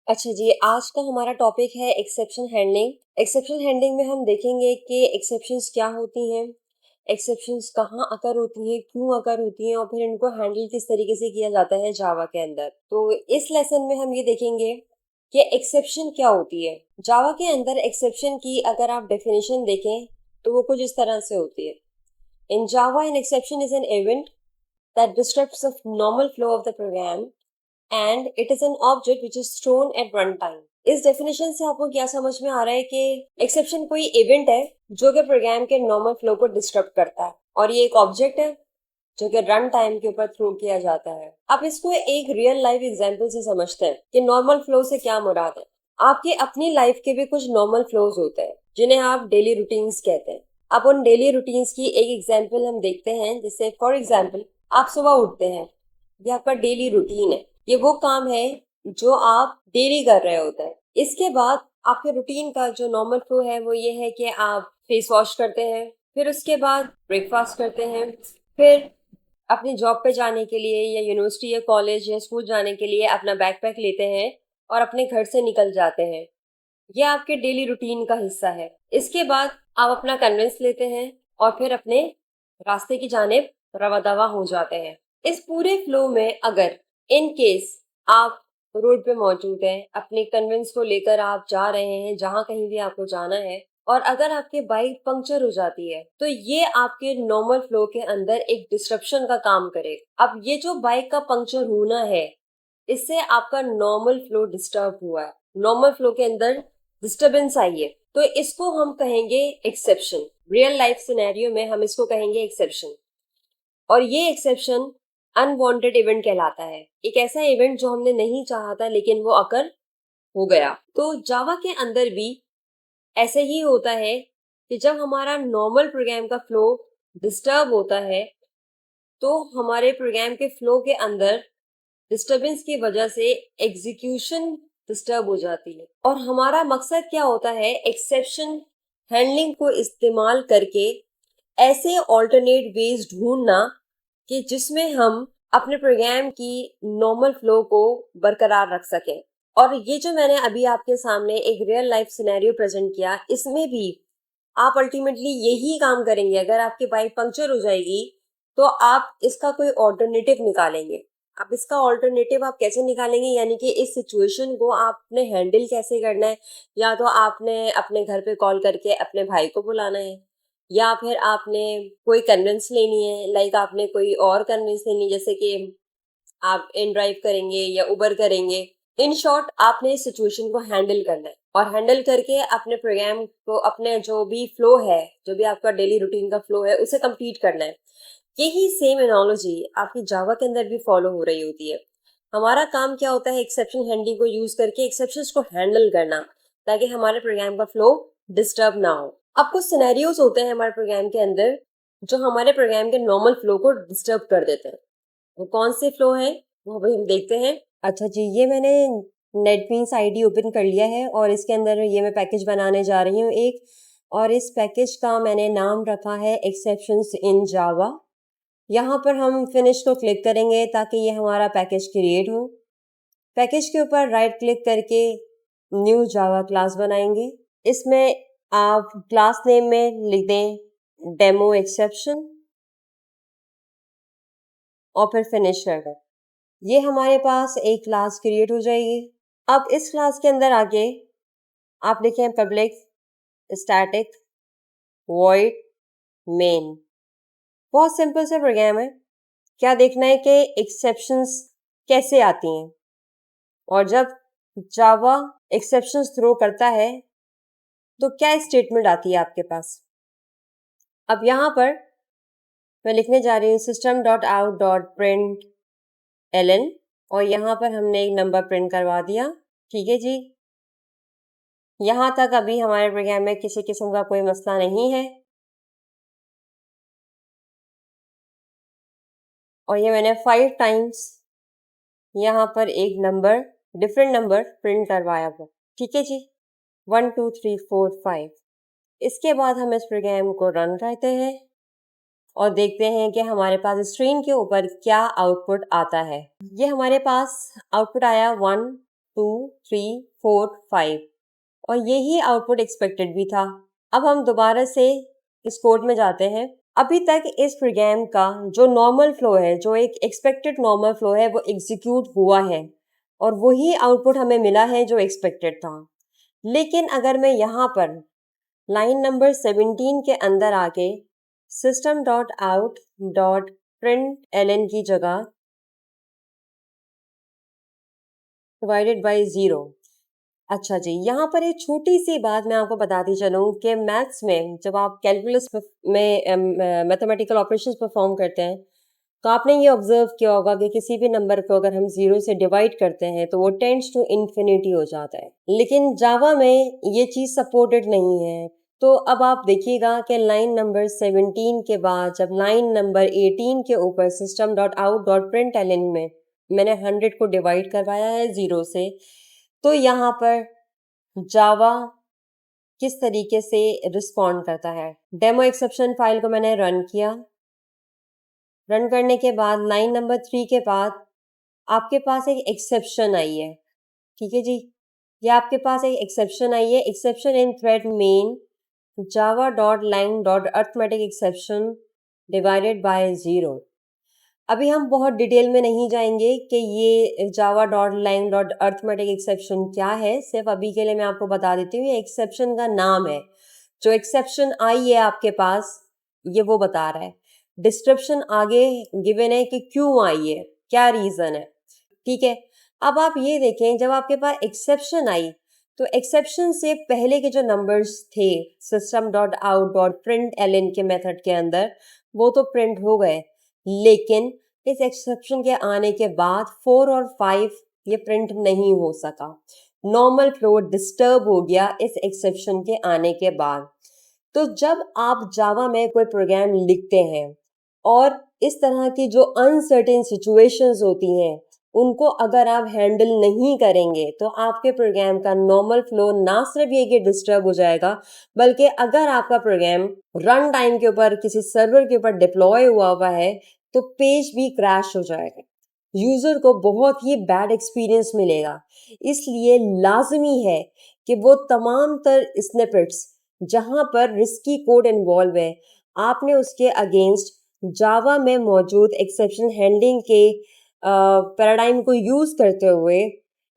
अच्छा जी, आज का हमारा टॉपिक है एक्सेप्शन हैंडलिंग। एक्सेप्शन हैंडलिंग में हम देखेंगे कि एक्सेप्शंस क्या होती हैं, एक्सेप्शंस कहाँ अकर होती हैं, क्यों अकर होती हैं और फिर इनको हैंडल किस तरीके से किया जाता है जावा के अंदर। तो इस लेसन में हम ये देखेंगे कि एक्सेप्शन क्या होती है। जावा के अंदर एक्सेप्शन की अगर आप डेफिनेशन देखें तो वो कुछ इस तरह से होती है। In Java an exception is an event that disrupts the normal flow of the program and it is an object which is thrown at runtime। इस डेफिनेशन से आपको क्या समझ में आ रहा है कि एक्सेप्शन कोई इवेंट है जो कि प्रोग्राम के नॉर्मल फ्लो को डिस्टर्ब करता है और ये एक ऑब्जेक्ट है जो कि रन टाइम के ऊपर थ्रो किया जाता है। अब इसको एक रियल लाइफ एग्जांपल से समझते हैं कि नॉर्मल फ्लो से क्या मुराद है। आपके अपनी लाइफ के भी कुछ नॉर्मल फ्लोज होते हैं जिन्हें आप डेली रूटीन्स कहते हैं। अब उन डेली रूटीन्स की एक एग्जांपल हम देखते हैं, जिससे फॉर एग्जांपल आप सुबह उठते हैं, ये आपका डेली रूटीन है, ये वो काम है जो आप डेली कर रहे होते हैं। इसके बाद आपके रूटीन का जो नॉर्मल फ्लो है वो ये है कि आप फेस वॉश करते हैं, फिर उसके बाद ब्रेकफास्ट करते हैं, फिर अपनी जॉब पे जाने के लिए या यूनिवर्सिटी या कॉलेज या स्कूल जाने के लिए अपना बैकपैक लेते हैं और अपने घर से निकल जाते हैं। ये आपके डेली रूटीन का हिस्सा है। इसके बाद आप अपना कन्वेंस लेते हैं और फिर अपने रास्ते की जानिब रवा हो जाते हैं। इस पूरे फ्लो में अगर इन केस आप रोड पे मौजूद हैं, अपने कन्वेंस को लेकर आप जा रहे हैं जहां कहीं भी आपको जाना है, और अगर आपकी बाइक पंक्चर हो जाती है तो ये आपके नॉर्मल फ्लो के अंदर एक डिस्ट्रप्शन का काम करेगा। अब ये जो बाइक का पंक्चर होना है, इससे आपका नॉर्मल फ्लो डिस्टर्ब हुआ है, नॉर्मल फ्लो के अंदर डिस्टरबेंस आई है, तो इसको हम कहेंगे एक्सेप्शन। रियल लाइफ सिनेरियो में हम इसको कहेंगे एक्सेप्शन। और ये एक्सेप्शन अनवांटेड इवेंट कहलाता है, एक ऐसा इवेंट जो हमने नहीं चाहा था लेकिन वो अकर हो गया। तो जावा के अंदर भी ऐसे ही होता है कि जब हमारा नॉर्मल प्रोग्राम का फ्लो डिस्टर्ब होता है तो हमारे प्रोग्राम के फ्लो के अंदर डिस्टरबेंस की वजह से एग्जीक्यूशन डिस्टर्ब हो जाती है। और हमारा मकसद क्या होता है, एक्सेप्शन हैंडलिंग को इस्तेमाल करके ऐसे ऑल्टरनेट वेज ढूंढना कि जिसमें हम अपने प्रोग्राम की नॉर्मल फ्लो को बरकरार रख सकें। और ये जो मैंने अभी आपके सामने एक रियल लाइफ सिनेरियो प्रेजेंट किया, इसमें भी आप अल्टीमेटली यही काम करेंगे। अगर आपकी बाइक पंक्चर हो जाएगी तो आप इसका कोई ऑल्टरनेटिव निकालेंगे। अब इसका ऑल्टरनेटिव आप कैसे निकालेंगे, यानी कि इस सिचुएशन को आपने हैंडल कैसे करना है। या तो आपने अपने घर पे कॉल करके अपने भाई को बुलाना है, या फिर आपने कोई कन्वेंस लेनी है, लाइक आपने कोई और कन्वेंस लेनी, जैसे कि आप इन ड्राइव करेंगे या उबर करेंगे। इन शॉर्ट आपने इस सिचुएशन को हैंडल करना है और हैंडल करके अपने प्रोग्राम को, अपने जो भी फ्लो है, जो भी आपका डेली रूटीन का फ्लो है, उसे कंप्लीट करना है। यही सेम एनोलॉजी आपकी जावा के अंदर भी फॉलो हो रही होती है। हमारा काम क्या होता है, एक्सेप्शन हैंडलिंग को यूज करके एक्सेप्शंस को हैंडल करना, ताकि हमारे प्रोग्राम का फ्लो डिस्टर्ब ना हो। अब कुछ सिनेरियोज होते हैं हमारे प्रोग्राम के अंदर जो हमारे प्रोग्राम के नॉर्मल फ्लो को डिस्टर्ब कर देते हैं। वो कौन से फ्लो है वो अभी हम देखते हैं। अच्छा जी, ये मैंने नेटबीन्स आईडी ओपन कर लिया है और इसके अंदर ये मैं पैकेज बनाने जा रही हूँ एक, और इस पैकेज का मैंने नाम रखा है एक्सेप्शंस इन जावा। यहाँ पर हम फिनिश को क्लिक करेंगे ताकि ये हमारा पैकेज क्रिएट हो। पैकेज के ऊपर राइट क्लिक करके न्यू जावा क्लास बनाएंगे। इसमें आप क्लास नेम में लिख दें डेमो एक्सेप्शन और फिर फिनिश कर दें। ये हमारे पास एक क्लास क्रिएट हो जाएगी। अब इस क्लास के अंदर आके आप लिखें पब्लिक स्टैटिक वॉइड मेन। बहुत सिंपल सा प्रोग्राम है। क्या देखना है कि एक्सेप्शंस कैसे आती हैं, और जब जावा एक्सेप्शंस थ्रो करता है तो क्या स्टेटमेंट आती है आपके पास। अब यहाँ पर मैं लिखने जा रही हूँ system.out.println और यहाँ पर हमने एक नंबर प्रिंट करवा दिया। ठीक है जी, यहाँ तक अभी हमारे प्रोग्राम में किसी किस्म का कोई मसला नहीं है। और ये मैंने 5 टाइम्स यहाँ पर एक नंबर, डिफरेंट नंबर प्रिंट करवाया था। ठीक है जी, 1 2 3 4 5। इसके बाद हम इस प्रोग्राम को रन करते हैं और देखते हैं कि हमारे पास स्क्रीन के ऊपर क्या आउटपुट आता है। ये हमारे पास आउटपुट आया 1 2 3 4 5 और यही आउटपुट एक्सपेक्टेड भी था। अब हम दोबारा से इस कोड में जाते हैं। अभी तक इस प्रोग्राम का जो नॉर्मल फ्लो है, जो एक एक्सपेक्टेड नॉर्मल फ्लो है, वो एग्जीक्यूट हुआ है और वही आउटपुट हमें मिला है जो एक्सपेक्टेड था। लेकिन अगर मैं यहाँ पर लाइन नंबर 17 के अंदर आके system dot out dot print L की जगह डिवाइडेड बाई 0। अच्छा जी, यहाँ पर एक छोटी सी बात मैं आपको बताती चलूँ कि मैथ्स में जब आप कैलकुलस में मैथमेटिकल ऑपरेशंस परफॉर्म करते हैं, तो आपने ये ऑब्जर्व किया होगा कि किसी भी नंबर को अगर हम 0 से डिवाइड करते हैं तो वो टेंड्स टू इन्फिनिटी हो जाता है। लेकिन जावा में ये चीज़ सपोर्टेड नहीं है। तो अब आप देखिएगा कि लाइन नंबर 17 के बाद जब लाइन नंबर 18 के ऊपर system dot out dot print L में मैंने 100 को डिवाइड करवाया है 0 से, तो यहाँ पर जावा किस तरीके से रिस्पॉन्ड करता है। डेमो एक्सेप्शन फाइल को मैंने रन किया। रन करने के बाद लाइन नंबर 3 के बाद आपके पास एक एक्सेप्शन आई है। ठीक है जी, ये आपके पास एक एक्सेप्शन आई है। Exception in thread main Java dot line dot arithmetic exception divided by 0। अभी हम बहुत डिटेल में नहीं जाएंगे कि ये Java dot line dot arithmetic exception क्या है। सिर्फ अभी के लिए मैं आपको बता देती हूँ, ये एक्सेप्शन का नाम है। जो एक्सेप्शन आई है आपके पास, ये वो बता रहा है। डिस्क्रिप्शन आगे गिवन है कि क्यों आई है, क्या रीजन है। ठीक है, अब आप ये देखें, जब आपके पास एक्सेप्शन आई तो एक्सेप्शन से पहले के जो नंबर्स थे system dot out dot print L के मेथड के अंदर, वो तो प्रिंट हो गए। लेकिन इस एक्सेप्शन के आने के बाद 4 और 5 ये प्रिंट नहीं हो सका। नॉर्मल फ्लो डिस्टर्ब हो गया इस एक्सेप्शन के आने के बाद। तो जब आप जावा में कोई प्रोग्राम लिखते हैं और इस तरह की जो अनसर्टेन सिचुएशंस होती हैं, उनको अगर आप हैंडल नहीं करेंगे तो आपके प्रोग्राम का नॉर्मल फ्लो ना सिर्फ ये कि डिस्टर्ब हो जाएगा, बल्कि अगर आपका प्रोग्राम रन टाइम के ऊपर किसी सर्वर के ऊपर डिप्लॉय हुआ है तो पेज भी क्रैश हो जाएगा। यूजर को बहुत ही बैड एक्सपीरियंस मिलेगा। इसलिए लाजमी है कि वो तमाम तर स्निपेट्स जहां पर रिस्की कोड इन्वॉल्व है, आपने उसके अगेंस्ट जावा में मौजूद एक्सेप्शन हैंडलिंग के पैराडाइम को यूज करते हुए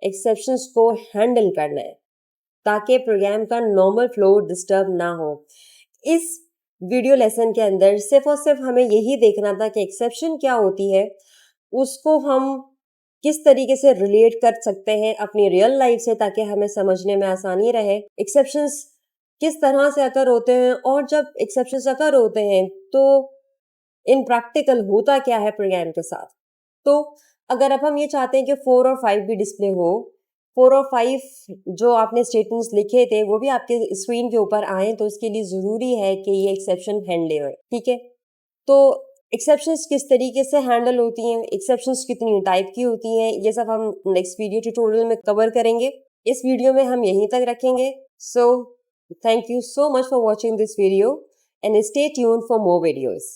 एक्सेप्शंस को हैंडल करना है ताकि प्रोग्राम का नॉर्मल फ्लो डिस्टर्ब ना हो। इस वीडियो लेसन के अंदर सिर्फ और सिर्फ हमें यही देखना था कि एक्सेप्शन क्या होती है, उसको हम किस तरीके से रिलेट कर सकते हैं अपनी रियल लाइफ से ताकि हमें समझने में आसानी रहे। एक्सेप्शंस किस तरह से अकर होते हैं और जब एक्सेप्शंस अकर होते हैं तो इन प्रैक्टिकल होता क्या है प्रोग्राम के साथ। तो अगर अब हम ये चाहते हैं कि 4 और 5 भी डिस्प्ले हो, 4 और 5 जो आपने स्टेटमेंट्स लिखे थे वो भी आपके स्क्रीन के ऊपर आए, तो उसके लिए ज़रूरी है कि ये एक्सेप्शन हैंडल हो। ठीक है, तो एक्सेप्शंस किस तरीके से हैंडल होती हैं, एक्सेप्शंस कितनी टाइप की होती हैं, ये सब हम नेक्स्ट वीडियो ट्यूटोरियल में कवर करेंगे। इस वीडियो में हम यहीं तक रखेंगे। So thank you so much for watching this video and stay tuned for more videos.